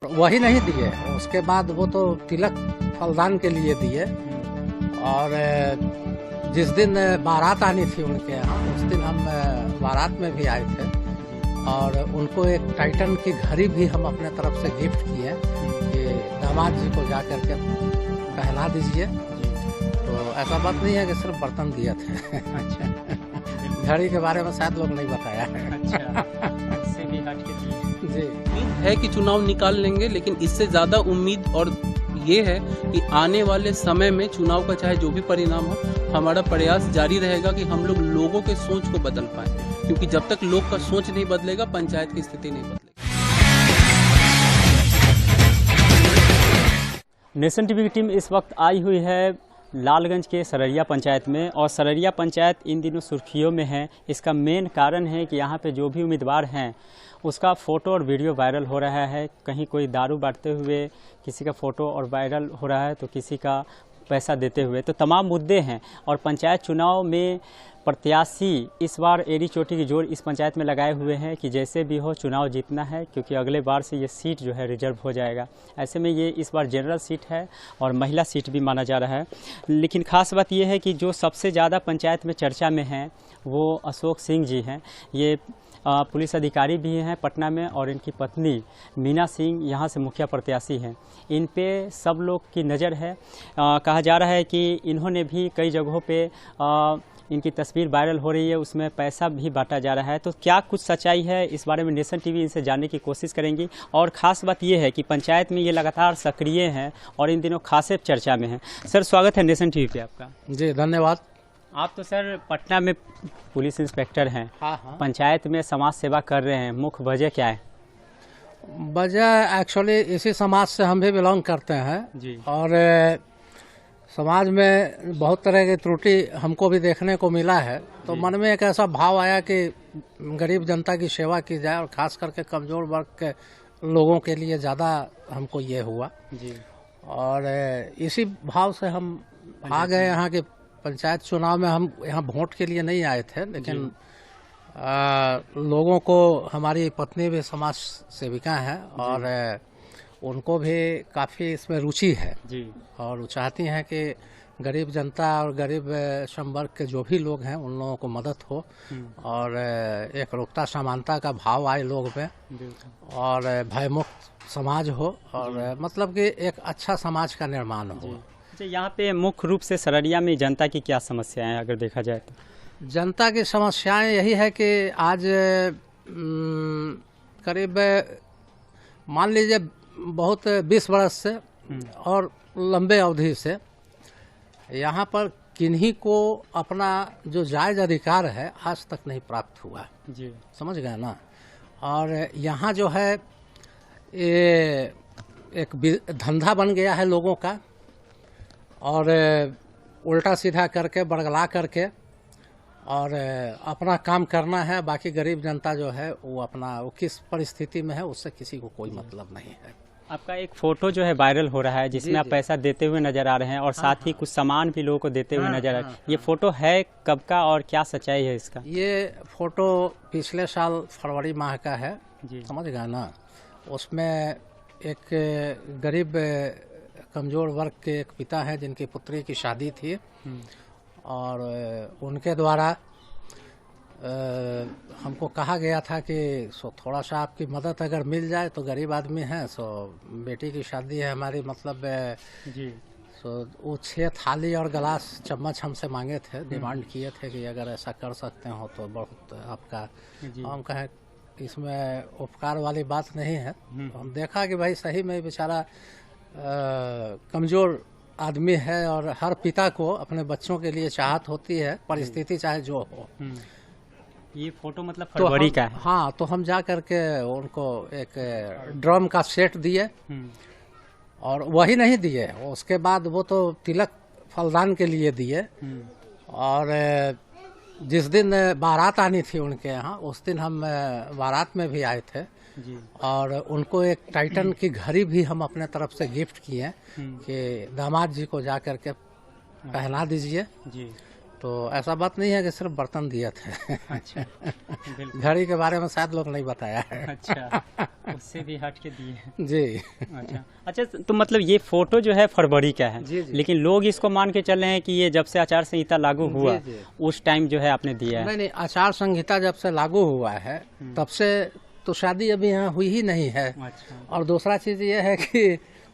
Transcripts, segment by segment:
वही नहीं दिए, उसके बाद वो तो तिलक फलदान के लिए दिए। और जिस दिन बारात आनी थी उनके यहाँ, उस दिन हम बारात में भी आए थे और उनको एक टाइटन की घड़ी भी हम अपने तरफ से गिफ्ट किए कि दामाद जी को जा करके पहना दीजिए। तो ऐसा बात नहीं है कि सिर्फ बर्तन दिए थे। अच्छा। घड़ी के बारे में शायद लोग नहीं बताया है। अच्छा, इससे भी हट के दिए। जी, उम्मीद है कि चुनाव निकाल लेंगे, लेकिन इससे ज्यादा उम्मीद और ये है कि आने वाले समय में चुनाव का चाहे जो भी परिणाम हो, हमारा प्रयास जारी रहेगा कि हम लोग लोगों के सोच को बदल पाए, क्योंकि जब तक लोग का सोच नहीं बदलेगा पंचायत की स्थिति नहीं बदलेगी। नेशन टीवी की टीम इस वक्त आई हुई है लालगंज के सररिया पंचायत में, और सररिया पंचायत इन दिनों सुर्खियों में है। इसका मेन कारण है कि यहाँ पे जो भी उम्मीदवार हैं उसका फ़ोटो और वीडियो वायरल हो रहा है। कहीं कोई दारू बांटते हुए किसी का फ़ोटो और वायरल हो रहा है, तो किसी का पैसा देते हुए, तो तमाम मुद्दे हैं। और पंचायत चुनाव में प्रत्याशी इस बार एड़ी चोटी की जोर इस पंचायत में लगाए हुए हैं कि जैसे भी हो चुनाव जीतना है, क्योंकि अगले बार से ये सीट जो है रिजर्व हो जाएगा। ऐसे में ये इस बार जनरल सीट है और महिला सीट भी माना जा रहा है। लेकिन ख़ास बात ये है कि जो सबसे ज़्यादा पंचायत में चर्चा में है वो अशोक सिंह जी हैं। ये पुलिस अधिकारी भी हैं पटना में, और इनकी पत्नी मीना सिंह यहाँ से मुखिया प्रत्याशी हैं। इन पे सब लोग की नज़र है। कहा जा रहा है कि इन्होंने भी कई जगहों पे इनकी तस्वीर वायरल हो रही है, उसमें पैसा भी बांटा जा रहा है। तो क्या कुछ सच्चाई है, इस बारे में नेशन टीवी इनसे जानने की कोशिश करेंगी। और ख़ास बात ये है कि पंचायत में ये लगातार सक्रिय हैं और इन दिनों खासे चर्चा में हैं। सर, स्वागत है नेशन टीवी पे आपका। जी धन्यवाद। आप तो सर पटना में पुलिस इंस्पेक्टर हैं। हाँ। पंचायत में समाज सेवा कर रहे हैं, मुख्य वजह क्या है? वजह एक्चुअली इसी समाज से हम भी बिलोंग करते हैं जी। और समाज में बहुत तरह की त्रुटि हमको भी देखने को मिला है। तो मन में एक ऐसा भाव आया कि गरीब जनता की सेवा की जाए, और ख़ास करके कमज़ोर वर्ग के लोगों के लिए ज़्यादा हमको ये हुआ। जी। और इसी भाव से हम आ गए यहाँ के पंचायत चुनाव में। हम यहाँ वोट के लिए नहीं आए थे, लेकिन लोगों को, हमारी पत्नी भी समाज सेविका है और उनको भी काफ़ी इसमें रुचि है जी। और वो चाहती हैं कि गरीब जनता और गरीब संवर्ग के जो भी लोग हैं उन लोगों को मदद हो और एक रुकता समानता का भाव आए लोग में, और भयमुक्त समाज हो, और मतलब कि एक अच्छा समाज का निर्माण हो। अच्छा, यहाँ पे मुख्य रूप से सररिया में जनता की क्या समस्याएं हैं अगर देखा जाए तो? जनता की समस्याएं यही है कि आज करीब मान लीजिए बहुत 20 बरस से और लंबे अवधि से यहाँ पर किन्हीं को अपना जो जायज़ अधिकार है आज तक नहीं प्राप्त हुआ। जी। समझ गए ना। और यहाँ जो है ये एक धंधा बन गया है लोगों का, और उल्टा सीधा करके बरगला करके और अपना काम करना है। बाकी गरीब जनता जो है वो अपना, वो किस परिस्थिति में है उससे किसी को कोई मतलब नहीं है। आपका एक फ़ोटो जो है वायरल हो रहा है जिसमें आप पैसा देते हुए नज़र आ रहे हैं, और साथ ही कुछ सामान भी लोगों को देते हुए नज़र आ रहे हैं। ये फ़ोटो है कब का और क्या सच्चाई है इसका? ये फ़ोटो पिछले साल फरवरी माह का है। जी। समझ गए ना। उसमें एक गरीब कमज़ोर वर्ग के एक पिता हैं जिनकी पुत्री की शादी थी, और उनके द्वारा हमको कहा गया था कि सो थोड़ा सा आपकी मदद अगर मिल जाए तो गरीब आदमी हैं, सो बेटी की शादी है हमारी, मतलब जी। सो वो 6 थाली और गिलास चम्मच हमसे मांगे थे, डिमांड किए थे कि अगर ऐसा कर सकते हो तो बहुत आपका। हम कहें इसमें उपकार वाली बात नहीं है। हम देखा कि भाई सही में बेचारा कमज़ोर आदमी है, और हर पिता को अपने बच्चों के लिए चाहत होती है, परिस्थिति चाहे जो हो। ये फ़ोटो मतलब फरवरी का है? हाँ, तो हम जा करके उनको एक ड्रम का सेट दिए, और वही नहीं दिए, उसके बाद वो तो तिलक फलदान के लिए दिए। और जिस दिन बारात आनी थी उनके यहाँ, उस दिन हम बारात में भी आए थे जी। और उनको एक टाइटन की घड़ी भी हम अपने तरफ से गिफ्ट किए कि दामाद जी को जा करके पहना दीजिए। जी। तो ऐसा बात नहीं है कि सिर्फ बर्तन दिए थे। अच्छा, बिल्कुल। घड़ी के बारे में शायद लोग नहीं बताया है। अच्छा, उससे भी हट के दिए हैं। जी। अच्छा, तो मतलब ये फोटो जो है फरवरी का है। जी, जी। लेकिन लोग इसको मान के चल रहे हैं कि ये जब से आचार संहिता लागू हुआ जी, जी। उस टाइम जो है आपने दिया है। नहीं नहीं, आचार संहिता जब से लागू हुआ है तब से तो शादी अभी यहाँ हुई ही नहीं है। अच्छा, और दूसरा चीज ये है कि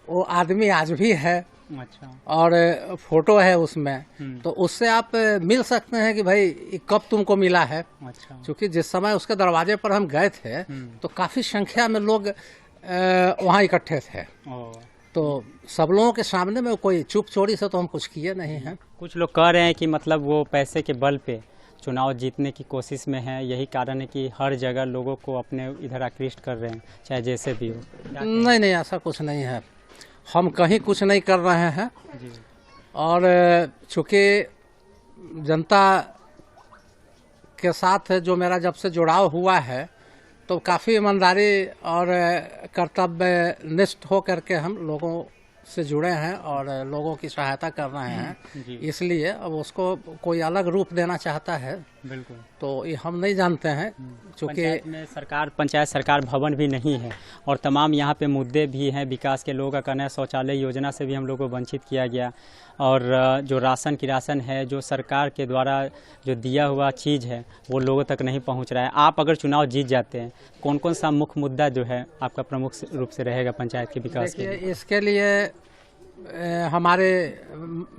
वो आदमी आज भी है अच्छा, और फोटो है उसमें, तो उससे आप मिल सकते हैं कि भाई ये कब तुमको मिला है। अच्छा, क्योंकि जिस समय उसके दरवाजे पर हम गए थे तो काफी संख्या में लोग वहाँ इकट्ठे थे। ओ, तो सब लोगों के सामने में कोई चुप चोरी से तो हम कुछ किए नहीं हैं। कुछ लोग कह रहे हैं कि मतलब वो पैसे के बल पे चुनाव जीतने की कोशिश में है, यही कारण है कि हर जगह लोगों को अपने इधर आकृष्ट कर रहे हैं, चाहे जैसे भी हो। नहीं नहीं, ऐसा कुछ नहीं है। हम कहीं कुछ नहीं कर रहे हैं। जी, और चूंकि जनता के साथ जो मेरा जब से जुड़ाव हुआ है तो काफ़ी ईमानदारी और कर्तव्य निष्ठ हो करके हम लोगों से जुड़े हैं और लोगों की सहायता कर रहे हैं। जी, इसलिए अब उसको कोई अलग रूप देना चाहता है बिल्कुल। तो ये हम नहीं जानते हैं। चूँकि पंचायत सरकार भवन भी नहीं है और तमाम यहाँ पे मुद्दे भी हैं विकास के। लोगों का कहना है शौचालय योजना से भी हम लोग को वंचित किया गया और जो राशन की राशन है, जो सरकार के द्वारा जो दिया हुआ चीज़ है वो लोगों तक नहीं पहुँच रहा है। आप अगर चुनाव जीत जाते हैं, कौन कौन सा मुख्य मुद्दा जो है आपका प्रमुख रूप से रहेगा पंचायत के विकास के लिए? इसके लिए हमारे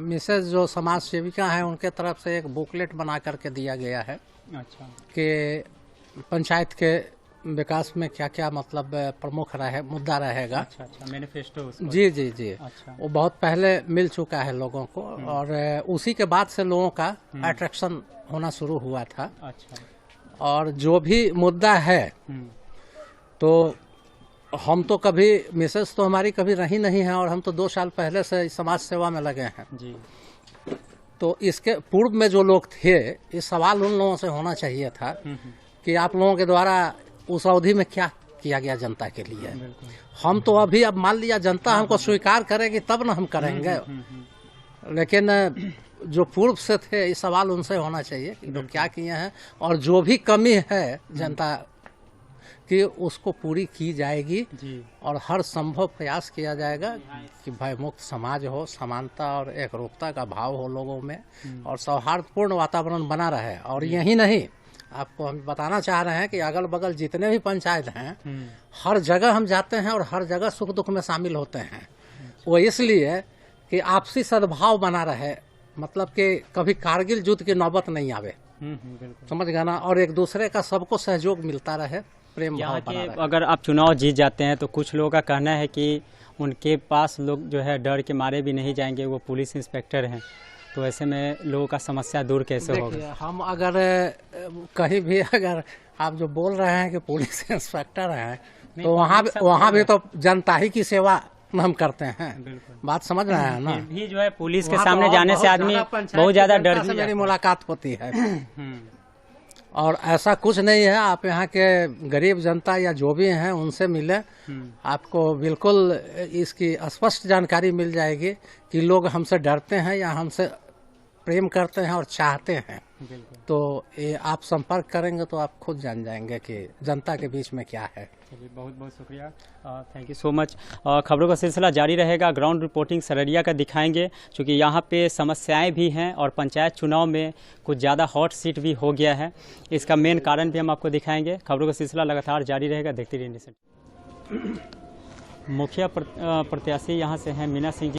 मिसेज जो समाज सेविका हैं उनके तरफ से एक बुकलेट बना करके दिया गया है। अच्छा, कि पंचायत के विकास में क्या क्या मतलब प्रमुख मुद्दा रहेगा। अच्छा, अच्छा, मैनिफेस्टो उसको। जी जी जी। अच्छा, वो बहुत पहले मिल चुका है लोगों को और उसी के बाद से लोगों का अट्रैक्शन होना शुरू हुआ था। अच्छा, और जो भी मुद्दा है तो हम तो कभी मिसेस तो हमारी कभी रही नहीं है और हम तो 2 साल पहले से समाज सेवा में लगे हैं। जी, तो इसके पूर्व में जो लोग थे, ये सवाल उन लोगों से होना चाहिए था कि आप लोगों के द्वारा उस अवधि में क्या किया गया जनता के लिए। हम तो अभी अब मान लिया जनता हमको स्वीकार करेगी तब ना हम करेंगे, लेकिन जो पूर्व से थे ये सवाल उनसे होना चाहिए कि लोग क्या किए हैं और जो भी कमी है जनता कि उसको पूरी की जाएगी जी, और हर संभव प्रयास किया जाएगा कि भय मुक्त समाज हो, समानता और एकरूपता का भाव हो लोगों में और सौहार्दपूर्ण वातावरण बना रहे। और यही नहीं, आपको हम बताना चाह रहे हैं कि अगल बगल जितने भी पंचायत हैं हर जगह हम जाते हैं और हर जगह सुख दुख में शामिल होते हैं। वो इसलिए कि आपसी सद्भाव बना रहे, मतलब कि कभी कारगिल युद्ध की नौबत नहीं आवे, समझ गए ना, और एक दूसरे का सबको सहयोग मिलता रहे, प्रेम भाव बना रहे। अगर आप चुनाव जीत जाते हैं तो कुछ लोगों का कहना है कि उनके पास लोग जो है डर के मारे भी नहीं जाएंगे, वो पुलिस इंस्पेक्टर हैं, तो ऐसे में लोगों का समस्या दूर कैसे होगा? हम अगर कहीं भी अगर आप जो बोल रहे हैं कि पुलिस इंस्पेक्टर हैं तो वहाँ भी तो जनता ही की सेवा हम करते हैं। बात समझ रहे हैं ना? भी जो है पुलिस के सामने जाने से आदमी बहुत ज्यादा डर से मेरी मुलाकात होती है और ऐसा कुछ नहीं है। आप यहाँ के गरीब जनता या जो भी हैं उनसे मिले, आपको बिल्कुल इसकी स्पष्ट जानकारी मिल जाएगी कि लोग हमसे डरते हैं या हमसे प्रेम करते हैं और चाहते हैं। तो ये आप संपर्क करेंगे तो आप खुद जान जाएंगे कि जनता के बीच में क्या है। बहुत बहुत शुक्रिया, थैंक यू सो मच। खबरों का सिलसिला जारी रहेगा, ग्राउंड रिपोर्टिंग सररिया का दिखाएंगे, क्योंकि यहाँ पे समस्याएं भी हैं और पंचायत चुनाव में कुछ ज़्यादा हॉट सीट भी हो गया है। इसका मेन कारण भी हम आपको दिखाएंगे। खबरों का सिलसिला लगातार जारी रहेगा, देखते रहिए। मुखिया प्रत्याशी यहाँ से हैं मीना सिंह जी।